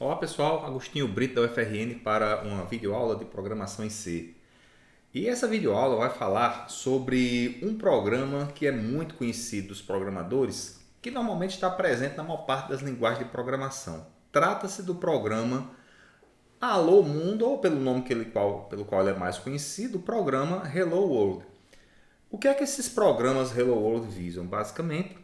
Olá pessoal, Agostinho Brito da UFRN para uma videoaula de programação em C. E essa videoaula vai falar sobre um programa que é muito conhecido dos programadores, que normalmente está presente na maior parte das linguagens de programação. Trata-se do programa Alô Mundo, ou pelo nome pelo qual ele é mais conhecido, o programa Hello World. O que é que esses programas Hello World visam? Basicamente,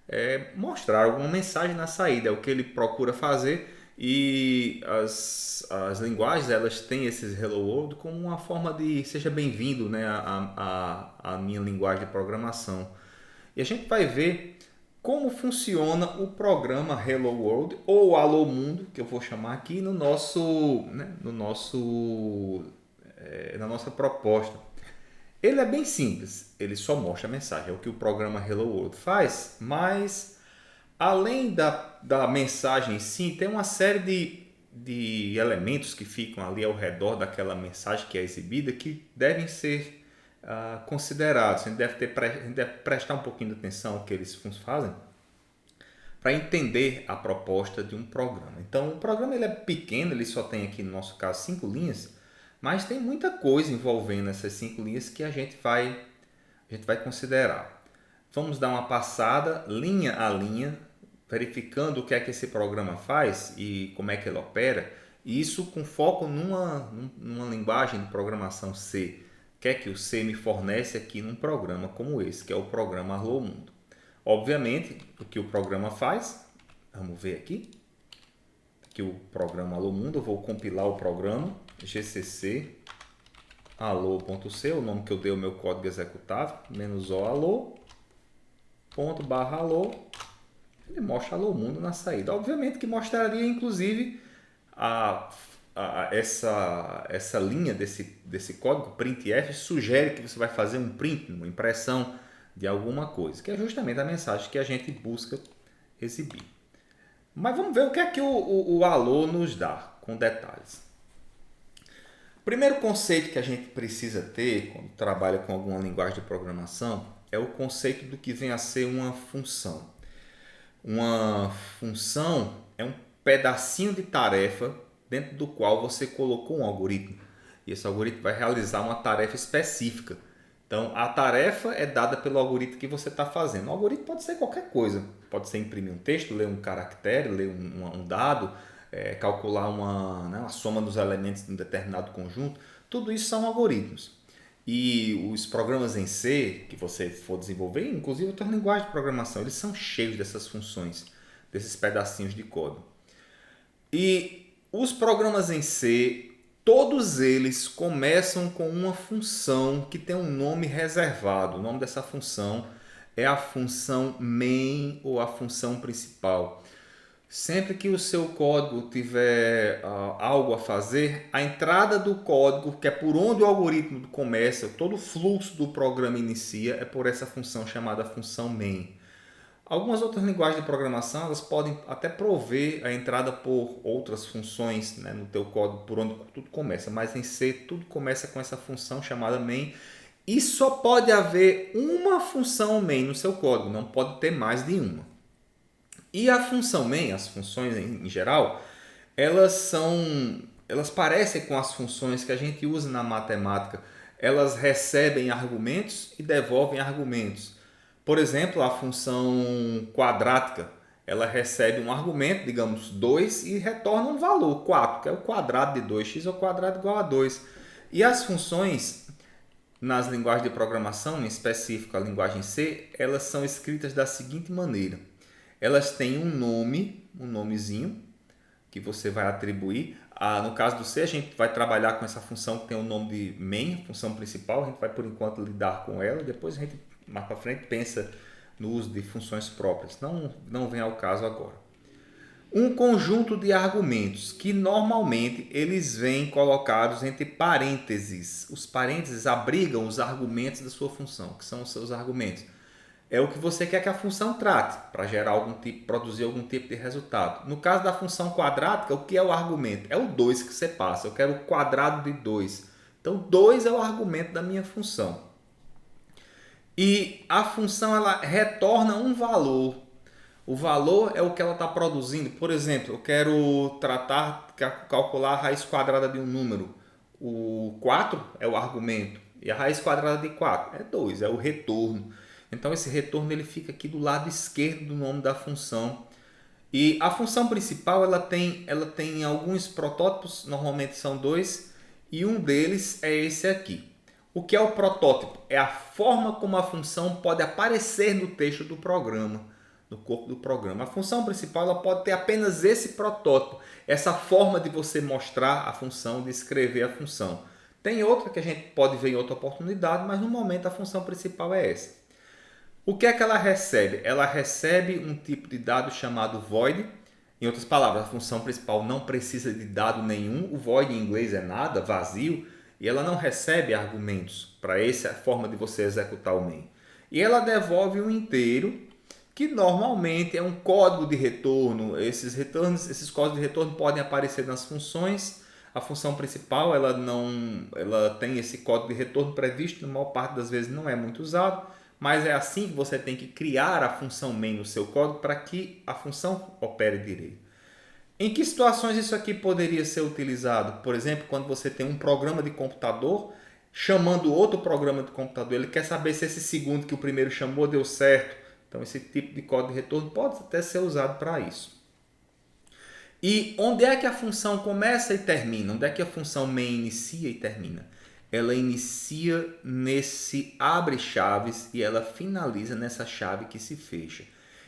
é mostrar alguma mensagem na saída, é o que ele procura fazer, e as linguagens elas têm esses Hello World como uma forma de seja bem-vindo, né, a minha linguagem de programação. E a gente vai ver como funciona o programa Hello World ou Alô Mundo, que eu vou chamar aqui no nosso, né, no nosso, na nossa proposta. Ele é bem simples, ele só mostra a mensagem, é o que o programa Hello World faz, mas além da mensagem em si, tem uma série de elementos que ficam ali ao redor daquela mensagem que é exibida que devem ser considerados. A gente deve prestar um pouquinho de atenção ao que eles fazem para entender a proposta de um programa. Então, o programa ele é pequeno, ele só tem aqui no nosso caso 5 linhas, mas tem muita coisa envolvendo essas 5 linhas que a gente vai considerar. Vamos dar uma passada linha a linha, verificando o que é que esse programa faz e como é que ele opera, e isso com foco numa linguagem de programação C. O que é que o C me fornece aqui num programa como esse, que é o programa Alô Mundo. Obviamente, o que o programa faz, vamos ver aqui, que o programa Alô Mundo, eu vou compilar o programa gcc alô.c, o nome que eu dei ao meu código executável, -o alô, ponto barra alô, ele mostra Alô Mundo na saída. Obviamente que mostraria inclusive essa linha desse código printf sugere que você vai fazer um print, uma impressão de alguma coisa, que é justamente a mensagem que a gente busca exibir. Mas vamos ver o que é que o alô nos dá, com detalhes. O primeiro conceito que a gente precisa ter quando trabalha com alguma linguagem de programação é o conceito do que vem a ser uma função. Uma função é um pedacinho de tarefa dentro do qual você colocou um algoritmo. E esse algoritmo vai realizar uma tarefa específica. Então, a tarefa é dada pelo algoritmo que você está fazendo. O algoritmo pode ser qualquer coisa. Pode ser imprimir um texto, ler um caractere, ler um dado, calcular uma soma dos elementos de um determinado conjunto. Tudo isso são algoritmos. E os programas em C que você for desenvolver, inclusive outras linguagens de programação, eles são cheios dessas funções, desses pedacinhos de código. E os programas em C, todos eles começam com uma função que tem um nome reservado. O nome dessa função é a função main ou a função principal. Sempre que o seu código tiver algo a fazer, a entrada do código, que é por onde o algoritmo começa, todo o fluxo do programa inicia, é por essa função chamada função main. Algumas outras linguagens de programação elas podem até prover a entrada por outras funções, né, no teu código, por onde tudo começa, mas em C tudo começa com essa função chamada main e só pode haver uma função main no seu código, não pode ter mais de uma. E a função main, as funções em geral, elas parecem com as funções que a gente usa na matemática. Elas recebem argumentos e devolvem argumentos. Por exemplo, a função quadrática, ela recebe um argumento, digamos 2, e retorna um valor, 4, que é o quadrado de 2x ao quadrado igual a 2. E as funções nas linguagens de programação, em específico a linguagem C, elas são escritas da seguinte maneira. Elas têm um nome, um nomezinho, que você vai atribuir. No caso do C, a gente vai trabalhar com essa função que tem o nome de main, função principal. A gente vai, por enquanto, lidar com ela. Depois a gente, mais para frente, pensa no uso de funções próprias. Não vem ao caso agora. Um conjunto de argumentos que normalmente eles vêm colocados entre parênteses. Os parênteses abrigam os argumentos da sua função, que são os seus argumentos. É o que você quer que a função trate para gerar produzir algum tipo de resultado. No caso da função quadrática, o que é o argumento? É o 2 que você passa. Eu quero o quadrado de 2. Então, 2 é o argumento da minha função. E a função ela retorna um valor. O valor é o que ela está produzindo. Por exemplo, eu quero calcular a raiz quadrada de um número. O 4 é o argumento. E a raiz quadrada de 4 é 2, é o retorno. Então esse retorno ele fica aqui do lado esquerdo do nome da função. E a função principal ela tem alguns protótipos, normalmente são dois, e um deles é esse aqui. O que é o protótipo? É a forma como a função pode aparecer no texto do programa, no corpo do programa. A função principal ela pode ter apenas esse protótipo, essa forma de você mostrar a função, de escrever a função. Tem outra que a gente pode ver em outra oportunidade, mas no momento a função principal é essa. O que é que ela recebe? Ela recebe um tipo de dado chamado void. Em outras palavras, a função principal não precisa de dado nenhum. O void em inglês é nada, vazio. E ela não recebe argumentos para essa forma de você executar o main. E ela devolve um inteiro, que normalmente é um código de retorno. Esses códigos de retorno podem aparecer nas funções. A função principal ela tem esse código de retorno previsto, na maior parte das vezes não é muito usado. Mas é assim que você tem que criar a função main no seu código para que a função opere direito. Em que situações isso aqui poderia ser utilizado? Por exemplo, quando você tem um programa de computador chamando outro programa de computador, ele quer saber se esse segundo que o primeiro chamou deu certo. Então esse tipo de código de retorno pode até ser usado para isso. E onde é que a função começa e termina? Onde é que a função main inicia e termina? Ela inicia nesse abre chaves e ela finaliza nessa chave que se fecha.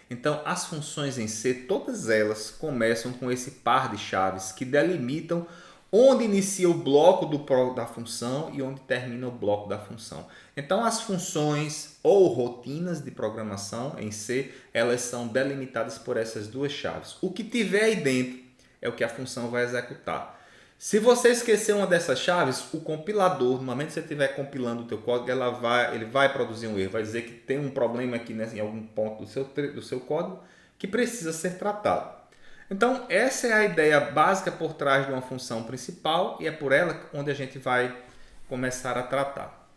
Então, as funções em C, todas elas começam com esse par de chaves que delimitam onde inicia o bloco da função e onde termina o bloco da função. Então, as funções ou rotinas de programação em C, elas são delimitadas por essas duas chaves. O que tiver aí dentro é o que a função vai executar. Se você esquecer uma dessas chaves, o compilador, no momento que você estiver compilando o teu código, ele vai produzir um erro, vai dizer que tem um problema aqui em algum ponto do seu código que precisa ser tratado. Então, essa é a ideia básica por trás de uma função principal e é por ela onde a gente vai começar a tratar.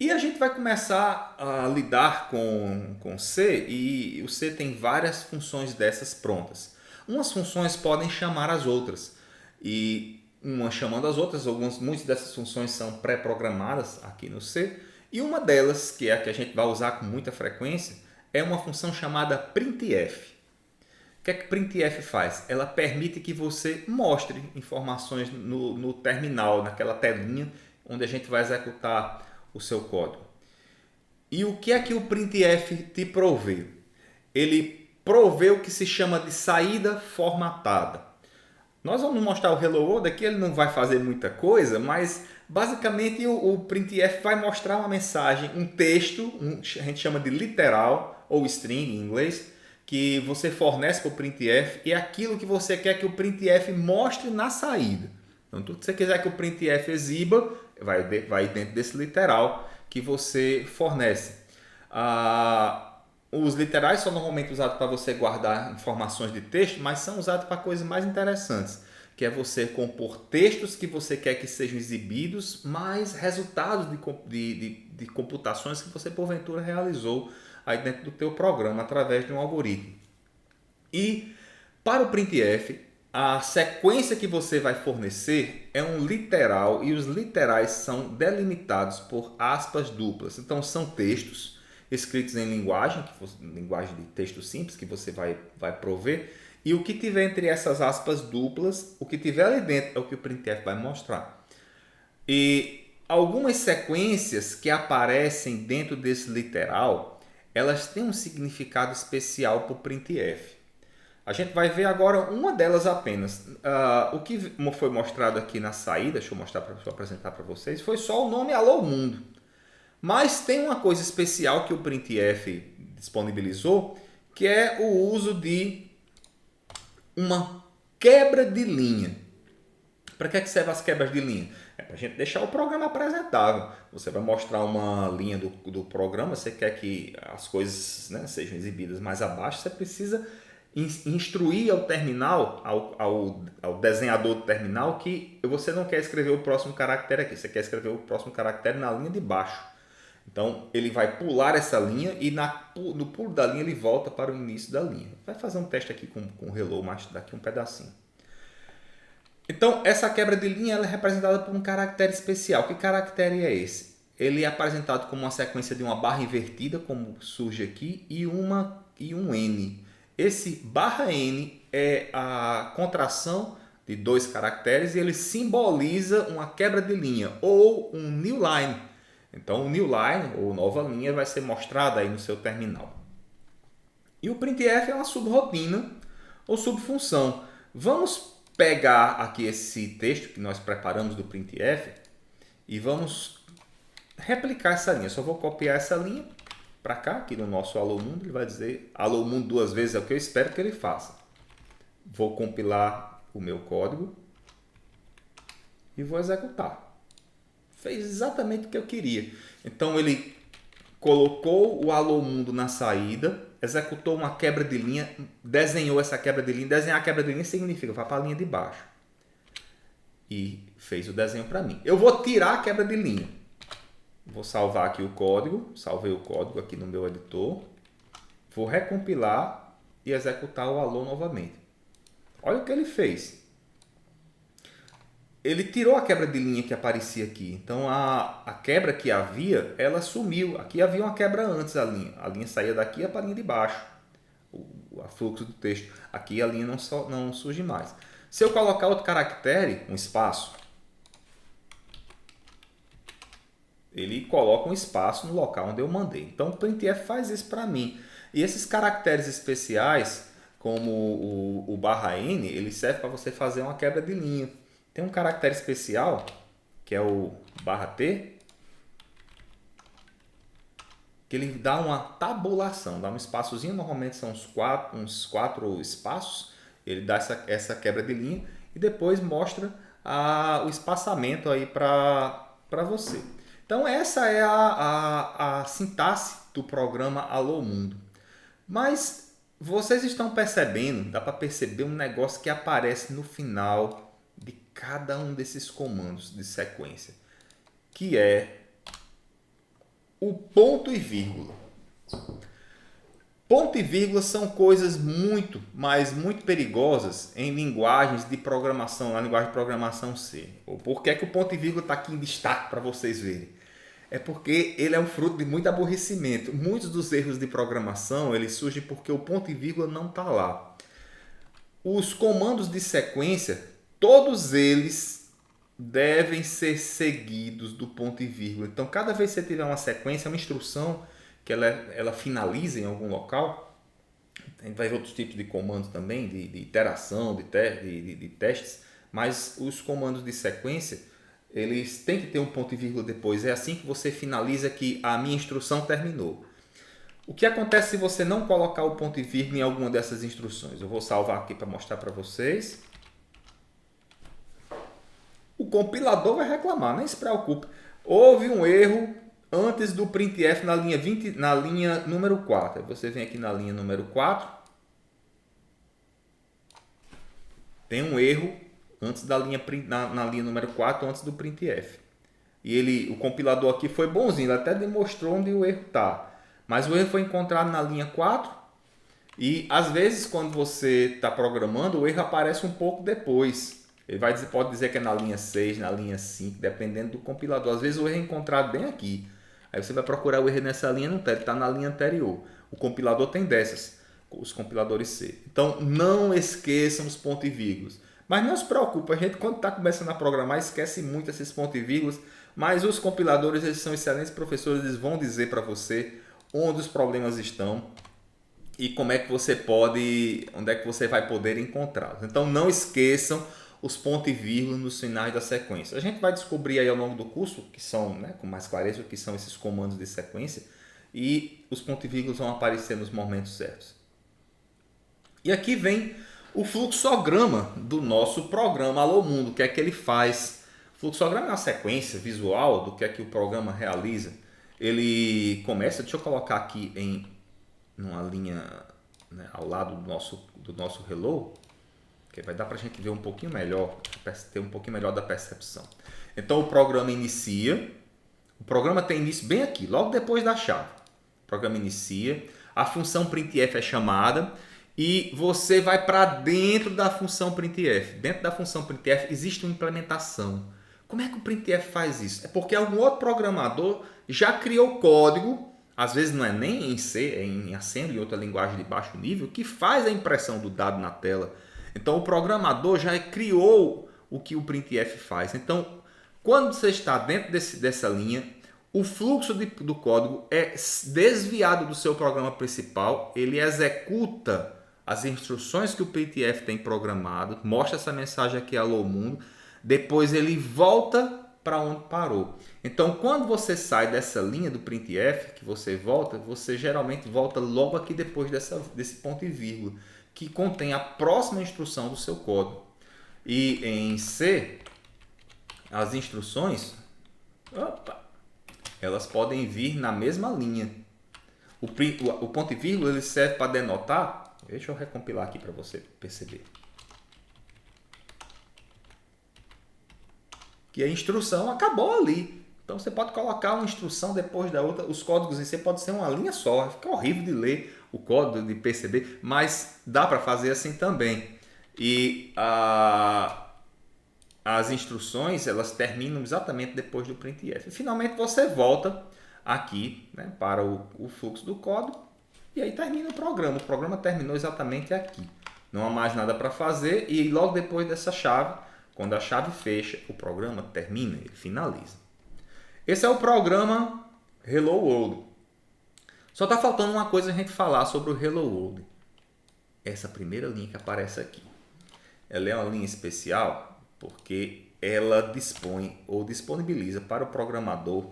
E a gente vai começar a lidar com C e o C tem várias funções dessas prontas. Umas funções podem chamar as outras. E uma chamando as outras, muitas dessas funções são pré-programadas aqui no C. E uma delas, que é a que a gente vai usar com muita frequência, é uma função chamada printf. O que é que printf faz? Ela permite que você mostre informações no terminal, naquela telinha onde a gente vai executar o seu código. E o que é que o printf te provê? Ele provê o que se chama de saída formatada. Nós vamos mostrar o Hello World aqui, ele não vai fazer muita coisa, mas basicamente o printf vai mostrar uma mensagem, um texto, a gente chama de literal ou string em inglês, que você fornece para o printf e é aquilo que você quer que o printf mostre na saída. Então tudo que você quiser que o printf exiba, vai dentro desse literal que você fornece. Os literais são normalmente usados para você guardar informações de texto, mas são usados para coisas mais interessantes, que é você compor textos que você quer que sejam exibidos, mais resultados de computações que você porventura realizou aí dentro do teu programa através de um algoritmo. E para o printf, a sequência que você vai fornecer é um literal e os literais são delimitados por aspas duplas. Então são textos escritos em linguagem de texto simples que você vai prover, e o que tiver entre essas aspas duplas, o que tiver ali dentro é o que o printf vai mostrar. E algumas sequências que aparecem dentro desse literal, elas têm um significado especial para o printf. A gente vai ver agora uma delas apenas. O que foi mostrado aqui na saída, deixa eu apresentar para vocês, foi só o nome Alô Mundo. Mas tem uma coisa especial que o printf disponibilizou, que é o uso de uma quebra de linha. Para que servem as quebras de linha? É para a gente deixar o programa apresentável. Você vai mostrar uma linha do programa, você quer que as coisas, né, sejam exibidas mais abaixo, você precisa instruir ao terminal, ao desenhador do terminal, que você não quer escrever o próximo caractere aqui, você quer escrever o próximo caractere na linha de baixo. Então ele vai pular essa linha e no pulo da linha ele volta para o início da linha. Vai fazer um teste aqui com o hello, mas daqui um pedacinho. Então essa quebra de linha ela é representada por um caractere especial. Que caractere é esse? Ele é apresentado como uma sequência de uma barra invertida, como surge aqui, e um N. Esse barra N é a contração de dois caracteres e ele simboliza uma quebra de linha ou um new line. Então o new line ou nova linha vai ser mostrada aí no seu terminal. E o printf é uma subrotina ou subfunção. Vamos pegar aqui esse texto que nós preparamos do printf e vamos replicar essa linha. Só vou copiar essa linha para cá, aqui no nosso alô mundo. Ele vai dizer alô mundo duas vezes, é o que eu espero que ele faça. Vou compilar o meu código e vou executar. Fez exatamente o que eu queria. Então ele colocou o alô mundo na saída, executou uma quebra de linha, desenhou essa quebra de linha. Desenhar a quebra de linha significa vai para a linha de baixo. E fez o desenho para mim. Eu vou tirar a quebra de linha. Vou salvar aqui o código. Salvei o código aqui no meu editor. Vou recompilar e executar o alô novamente. Olha o que ele fez. Ele tirou a quebra de linha que aparecia aqui. Então a quebra que havia, ela sumiu. Aqui havia uma quebra antes a linha. A linha saía daqui para a linha de baixo. O fluxo do texto. Aqui a linha não surge mais. Se eu colocar outro caractere, um espaço, ele coloca um espaço no local onde eu mandei. Então o printf faz isso para mim. E esses caracteres especiais, como o barra N, ele serve para você fazer uma quebra de linha. Tem um caractere especial, que é o barra T, que ele dá uma tabulação, dá um espaçozinho, normalmente são uns quatro espaços, ele dá essa quebra de linha e depois mostra o espaçamento aí para você. Então essa é a sintaxe do programa Alô Mundo. Mas vocês estão percebendo, dá para perceber um negócio que aparece no final de cada um desses comandos de sequência, que é o ponto e vírgula. Ponto e vírgula são coisas muito, mas muito perigosas em linguagens de programação, na linguagem de programação C. Por que é que o ponto e vírgula está aqui em destaque para vocês verem? É porque ele é um fruto de muito aborrecimento. Muitos dos erros de programação eles surgem porque o ponto e vírgula não está lá. Os comandos de sequência, todos eles devem ser seguidos do ponto e vírgula. Então, cada vez que você tiver uma sequência, uma instrução que ela finaliza em algum local, a gente vai ver outros tipos de comandos também, de iteração, de testes, mas os comandos de sequência, eles têm que ter um ponto e vírgula depois. É assim que você finaliza que a minha instrução terminou. O que acontece se você não colocar o ponto e vírgula em alguma dessas instruções? Eu vou salvar aqui para mostrar para vocês. O compilador vai reclamar, nem se preocupe. Houve um erro antes do printf na linha número 4. Você vem aqui na linha número 4. Tem um erro antes da linha na linha número 4, antes do printf. E o compilador aqui foi bonzinho, ele até demonstrou onde o erro está. Mas o erro foi encontrado na linha 4 e às vezes quando você está programando, o erro aparece um pouco depois. Ele pode dizer que é na linha 6, na linha 5, dependendo do compilador. Às vezes o erro é encontrado bem aqui. Aí você vai procurar o erro nessa linha, não está, ele está na linha anterior. O compilador tem dessas, os compiladores C. Então não esqueçam os pontos e vírgulas. Mas não se preocupe, a gente quando está começando a programar esquece muito esses pontos e vírgulas, mas os compiladores eles são excelentes professores, eles vão dizer para você onde os problemas estão e como é que onde é que você vai poder encontrá-los. Então não esqueçam os pontos e vírgulas nos finais da sequência. A gente vai descobrir aí ao longo do curso, que são, com mais clareza, o que são esses comandos de sequência, e os pontos e vírgulas vão aparecer nos momentos certos. E aqui vem o fluxograma do nosso programa Alô Mundo. O que é que ele faz? O fluxograma é uma sequência visual do que é que o programa realiza. Ele começa, deixa eu colocar aqui numa linha, ao lado do nosso hello, que vai dar para a gente ver um pouquinho melhor, ter um pouquinho melhor da percepção. Então o programa inicia, O programa tem início bem aqui, logo depois da chave. O programa inicia, a função printf é chamada e você vai para dentro da função printf. Dentro da função printf existe uma implementação. Como é que o printf faz isso? É porque algum outro programador já criou código, às vezes não é nem em C, é em Assembly, outra linguagem de baixo nível, que faz a impressão do dado na tela. Então o programador já criou o que o printf faz. Então, quando você está dentro dessa linha, o fluxo do código é desviado do seu programa principal, ele executa as instruções que o printf tem programado, mostra essa mensagem aqui, alô mundo, depois ele volta para onde parou. Então, quando você sai dessa linha do printf, que você volta, você geralmente volta logo aqui depois desse ponto e vírgula, que contém a próxima instrução do seu código. E em C, as instruções, elas podem vir na mesma linha. O ponto e vírgula ele serve para denotar. Deixa eu recompilar aqui para você perceber. Que a instrução acabou ali. Então você pode colocar uma instrução depois da outra. Os códigos em C pode ser uma linha só. Fica horrível de ler o código, de perceber, mas dá para fazer assim também. E as instruções elas terminam exatamente depois do printf. E, finalmente você volta aqui, né, para o fluxo do código e aí termina o programa. O programa terminou exatamente aqui. Não há mais nada para fazer e logo depois dessa chave, quando a chave fecha, o programa termina, ele finaliza. Esse é o programa Hello World. Só está faltando uma coisa a gente falar sobre o Hello World. Essa primeira linha que aparece aqui. Ela é uma linha especial porque ela dispõe ou disponibiliza para o programador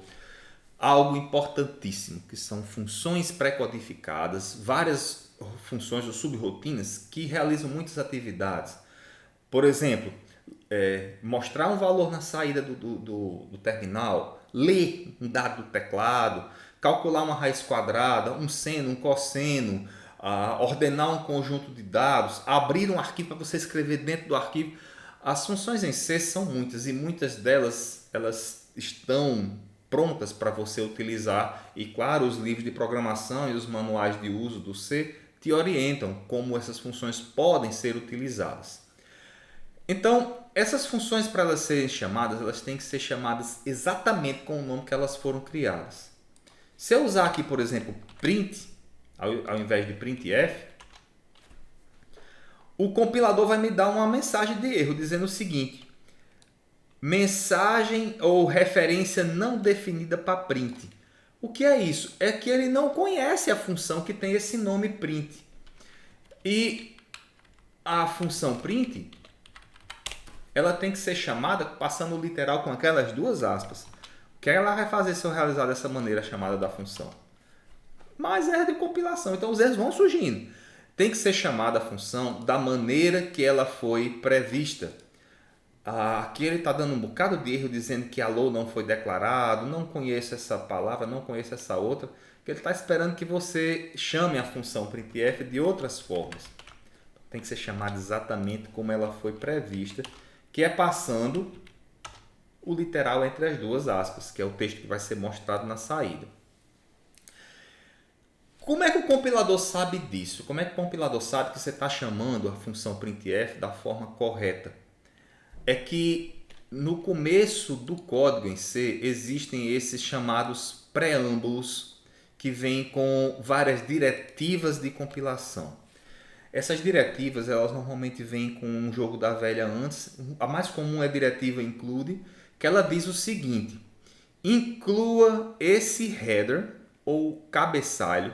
algo importantíssimo, que são funções pré-codificadas, várias funções ou subrrotinas que realizam muitas atividades. Por exemplo, mostrar um valor na saída do terminal, ler um dado do teclado, calcular uma raiz quadrada, um seno, um cosseno, ordenar um conjunto de dados, abrir um arquivo para você escrever dentro do arquivo. As funções em C são muitas e muitas delas elas estão prontas para você utilizar e, claro, os livros de programação e os manuais de uso do C te orientam como essas funções podem ser utilizadas. Então, essas funções, para elas serem chamadas, elas têm que ser chamadas exatamente com o nome que elas foram criadas. Se eu usar aqui, por exemplo, print, ao invés de printf, o compilador vai me dar uma mensagem de erro dizendo o seguinte: mensagem ou referência não definida para print. O que é isso? É que ele não conhece a função que tem esse nome print. E a função print, ela tem que ser chamada passando o literal com aquelas duas aspas. O que ela vai fazer se eu realizar dessa maneira a chamada da função? Mais erro de compilação. Então os erros vão surgindo. Tem que ser chamada a função da maneira que ela foi prevista. Aqui ele está dando um bocado de erro dizendo que alô não foi declarado, não conheço essa palavra, não conheço essa outra. Que ele está esperando que você chame a função printf de outras formas. Tem que ser chamada exatamente como ela foi prevista, que é passando o literal entre as duas aspas, que é o texto que vai ser mostrado na saída. Como é que o compilador sabe disso? Como é que o compilador sabe que você está chamando a função printf da forma correta? É que no começo do código em C existem esses chamados preâmbulos que vêm com várias diretivas de compilação. Essas diretivas elas normalmente vêm com um jogo da velha antes. A mais comum é a diretiva include, que ela diz o seguinte: inclua esse header ou cabeçalho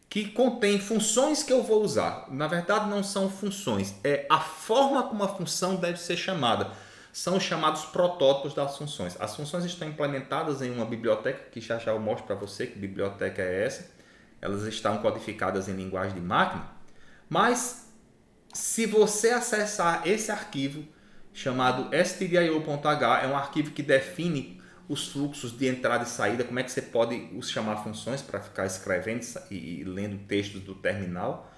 que contém funções que eu vou usar. Na verdade não são funções, é a forma como a função deve ser chamada. São os chamados protótipos das funções. As funções estão implementadas em uma biblioteca, que já eu mostro para você que biblioteca é essa. Elas estão codificadas em linguagem de máquina. Mas se você acessar esse arquivo chamado stdio.h, é um arquivo que define os fluxos de entrada e saída, como é que você pode chamar funções para ficar escrevendo e lendo textos do terminal.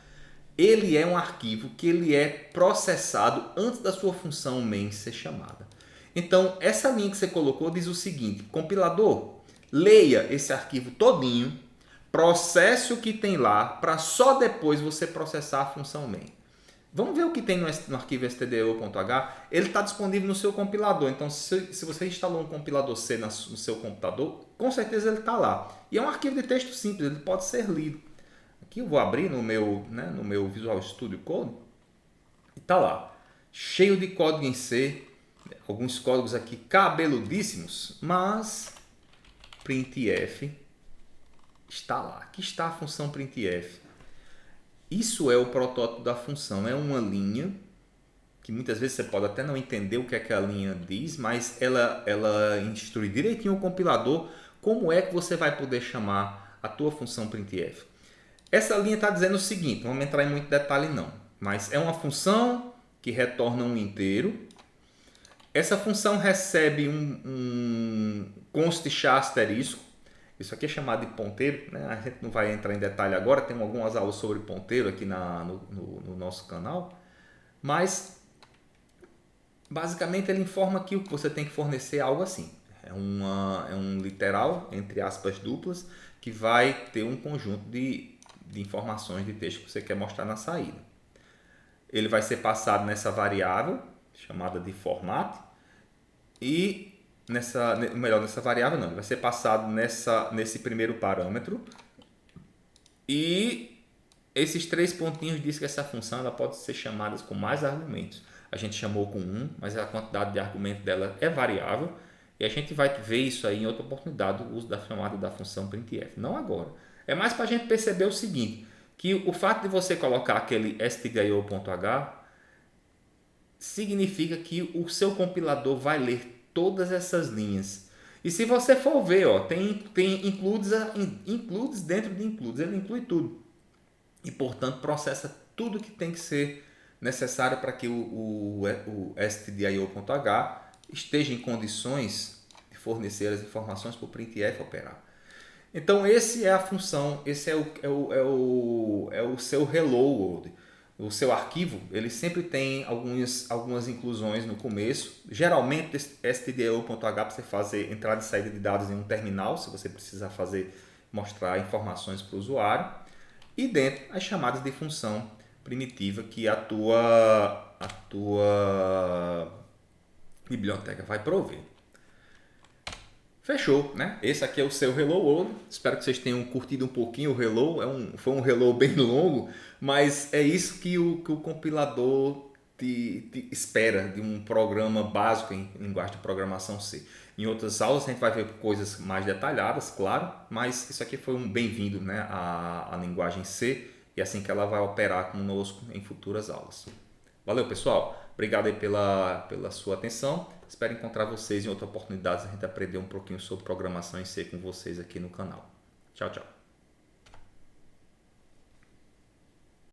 Ele é um arquivo que ele é processado antes da sua função main ser chamada. Então, essa linha que você colocou diz o seguinte: compilador, leia esse arquivo todinho, processe o que tem lá, para só depois você processar a função main. Vamos ver o que tem no arquivo stdio.h. Ele está disponível no seu compilador. Então, se você instalou um compilador C no seu computador, com certeza ele está lá. E é um arquivo de texto simples, ele pode ser lido. Aqui eu vou abrir no meu Visual Studio Code e está lá. Cheio de código em C, alguns códigos aqui cabeludíssimos, mas printf está lá. Aqui está a função printf. Isso é o protótipo da função, é uma linha que muitas vezes você pode até não entender o que é que a linha diz, mas ela instrui direitinho o compilador como é que você vai poder chamar a tua função printf. Essa linha está dizendo o seguinte, não vamos entrar em muito detalhe não, mas é uma função que retorna um inteiro. Essa função recebe um const char asterisco. Isso aqui é chamado de ponteiro, né? A gente não vai entrar em detalhe agora, tem algumas aulas sobre ponteiro aqui no nosso canal, mas basicamente ele informa que o que você tem que fornecer é algo assim. É um literal, entre aspas duplas, que vai ter um conjunto de informações de texto que você quer mostrar na saída. Ele vai ser passado nessa variável, chamada de format, e nessa variável não, ele vai ser passado nesse primeiro parâmetro, e esses 3 pontinhos diz que essa função ela pode ser chamada com mais argumentos. A gente chamou com 1, mas a quantidade de argumento dela é variável, e a gente vai ver isso aí em outra oportunidade, o uso da chamada da função printf, não agora. É mais para a gente perceber o seguinte, que o fato de você colocar aquele stdio.h significa que o seu compilador vai ler todas essas linhas. E se você for ver, ó, tem includes dentro de includes, ele inclui tudo. E, portanto, processa tudo que tem que ser necessário para que o stdio.h esteja em condições de fornecer as informações para o printf operar. Então, esse é a função, esse é o seu hello world. O seu arquivo, ele sempre tem algumas inclusões no começo. Geralmente, stdio.h para você fazer entrada e saída de dados em um terminal, se você precisar mostrar informações para o usuário. E dentro, as chamadas de função primitiva que a tua biblioteca vai prover. Fechou, né? Esse aqui é o seu Hello World. Espero que vocês tenham curtido um pouquinho o Hello. Foi um Hello bem longo, mas é isso que o compilador te espera de um programa básico em linguagem de programação C. Em outras aulas a gente vai ver coisas mais detalhadas, claro, mas isso aqui foi um bem-vindo, né, à linguagem C, e assim que ela vai operar conosco em futuras aulas. Valeu, pessoal! Obrigado aí pela sua atenção. Espero encontrar vocês em outra oportunidade, a gente aprender um pouquinho sobre programação em C com vocês aqui no canal. Tchau, tchau.